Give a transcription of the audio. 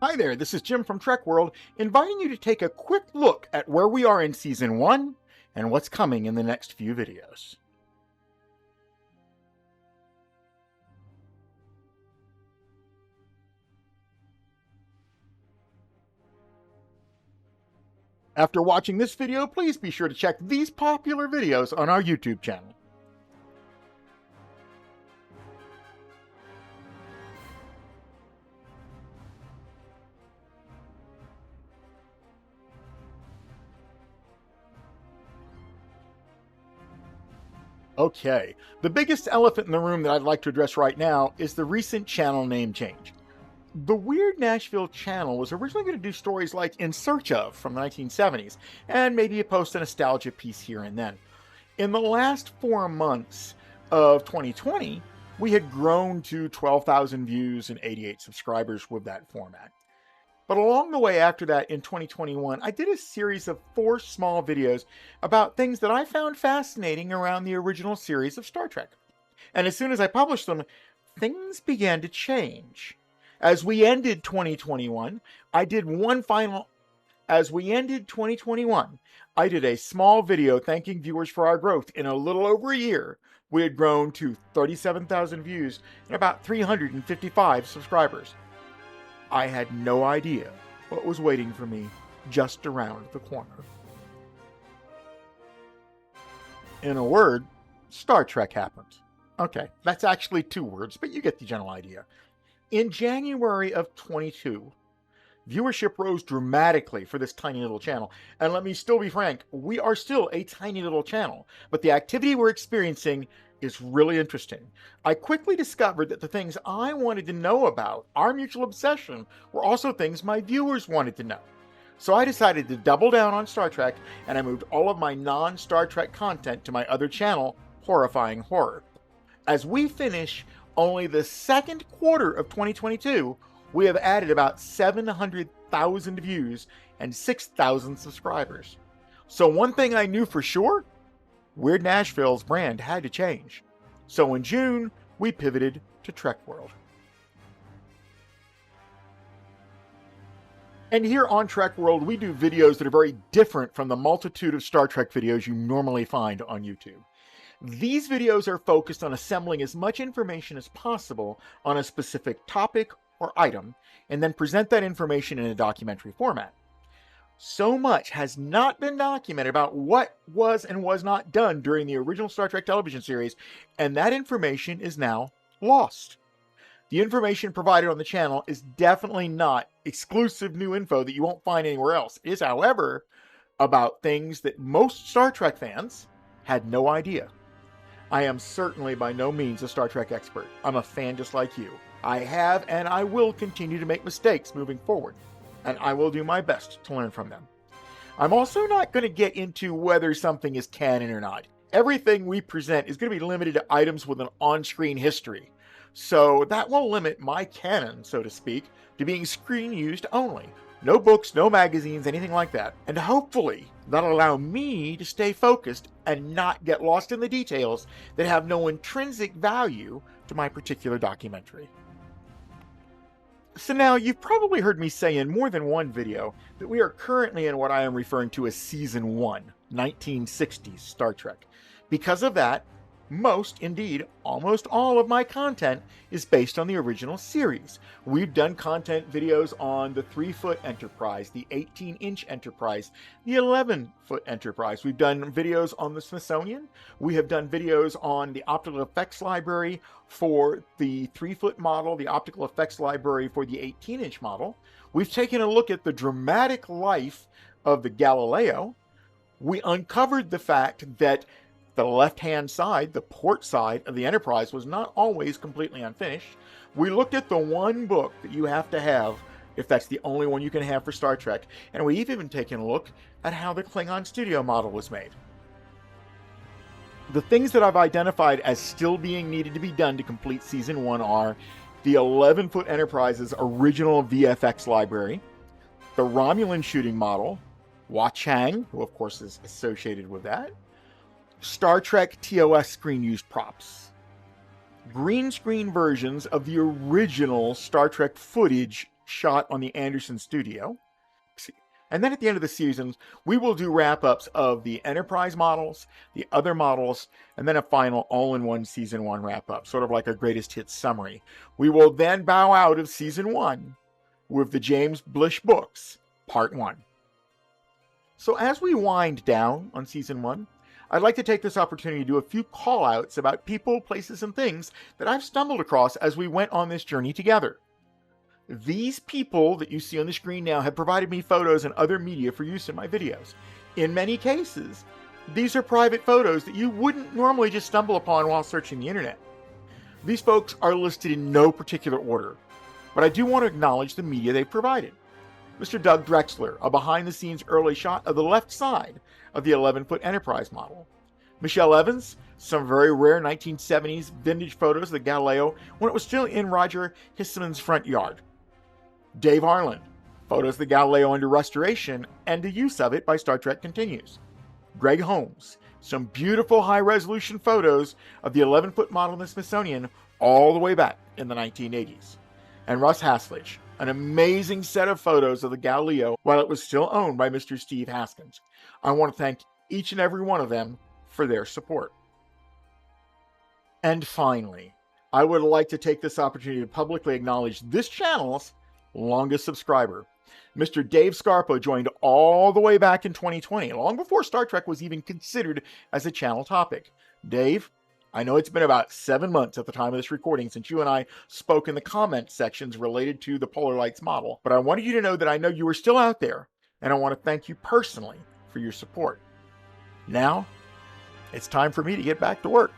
Hi there, this is Jim from Trek World, inviting you to take a quick look at where we are in Season 1 and what's coming in the next few videos. After watching this video, please be sure to check these popular videos on our YouTube channel. Okay, the biggest elephant in the room that I'd like to address right now is the recent channel name change. The Weird Nashville channel was originally going to do stories like In Search Of from the 1970s, and maybe post a nostalgia piece here and then. In the last 4 months of 2020, we had grown to 12,000 views and 88 subscribers with that format. But along the way after that, in 2021, I did a series of 4 small videos about things that I found fascinating around the original series of Star Trek. And as soon as I published them, things began to change. As we ended 2021, I did a small video thanking viewers for our growth. In a little over a year, we had grown to 37,000 views and about 355 subscribers. I had no idea what was waiting for me just around the corner. In a word, Star Trek happened. Okay, that's actually 2 words, but you get the general idea. In January of 22, viewership rose dramatically for this tiny little channel. And let me still be frank, we are still a tiny little channel, but the activity we're experiencing is really interesting. I quickly discovered that the things I wanted to know about, our mutual obsession, were also things my viewers wanted to know. So I decided to double down on Star Trek, and I moved all of my non-Star Trek content to my other channel, Horrifying Horror. As we finish only the second quarter of 2022, we have added about 700,000 views and 6,000 subscribers. So one thing I knew for sure, Weird Nashville's brand had to change. So in June, we pivoted to Trek World. And here on Trek World, we do videos that are very different from the multitude of Star Trek videos you normally find on YouTube. These videos are focused on assembling as much information as possible on a specific topic or item, and then present that information in a documentary format. So much has not been documented about what was and was not done during the original Star Trek television series, and that information is now lost. The information provided on the channel is definitely not exclusive new info that you won't find anywhere else. It is, however, about things that most Star Trek fans had no idea. I am certainly by no means a Star Trek expert. I'm a fan just like you. I have and I will continue to make mistakes moving forward, and I will do my best to learn from them. I'm also not going to get into whether something is canon or not. Everything we present is going to be limited to items with an on-screen history, so that will limit my canon, so to speak, to being screen used only. No books, no magazines, anything like that. And hopefully that'll allow me to stay focused and not get lost in the details that have no intrinsic value to my particular documentary. So now, you've probably heard me say in more than one video that we are currently in what I am referring to as Season 1, 1960s Star Trek. Because of that, most, indeed, almost all of my content is based on the original series. We've done content videos on the 3-foot Enterprise, the 18-inch Enterprise, the 11-foot Enterprise. We've done videos on the Smithsonian. We have done videos on the optical effects library for the 3-foot model, the optical effects library for the 18-inch model. We've taken a look at the dramatic life of the Galileo. We uncovered the fact that the left-hand side, the port side of the Enterprise, was not always completely unfinished. We looked at the one book that you have to have, if that's the only one you can have for Star Trek, and we've even taken a look at how the Klingon studio model was made. The things that I've identified as still being needed to be done to complete Season 1 are the 11-foot Enterprise's original VFX library, the Romulan shooting model, Hua Chang, who of course is associated with that, Star Trek TOS screen-used props, green screen versions of the original Star Trek footage shot on the Anderson studio. And then at the end of the seasons, we will do wrap-ups of the Enterprise models, the other models, and then a final all-in-one Season 1 wrap-up, sort of like a greatest hits summary. We will then bow out of Season 1 with the James Blish books, Part 1. So as we wind down on Season 1, I'd like to take this opportunity to do a few call-outs about people, places, and things that I've stumbled across as we went on this journey together. These people that you see on the screen now have provided me photos and other media for use in my videos. In many cases, these are private photos that you wouldn't normally just stumble upon while searching the internet. These folks are listed in no particular order, but I do want to acknowledge the media they've provided. Mr. Doug Drexler, a behind-the-scenes early shot of the left side of the 11-foot Enterprise model. Michelle Evans, some very rare 1970s vintage photos of the Galileo when it was still in Roger Hisseman's front yard. Dave Harlan, photos of the Galileo under restoration and the use of it by Star Trek Continues. Greg Holmes, some beautiful high-resolution photos of the 11-foot model in the Smithsonian all the way back in the 1980s. And Russ Haslage, an amazing set of photos of the Galileo while it was still owned by Mr. Steve Haskins. I want to thank each and every one of them for their support. And finally, I would like to take this opportunity to publicly acknowledge this channel's longest subscriber. Mr. Dave Scarpa joined all the way back in 2020, long before Star Trek was even considered as a channel topic. Dave, I know it's been about 7 months at the time of this recording since you and I spoke in the comment sections related to the Polar Lights model, but I wanted you to know that I know you are still out there, and I want to thank you personally for your support. Now, it's time for me to get back to work.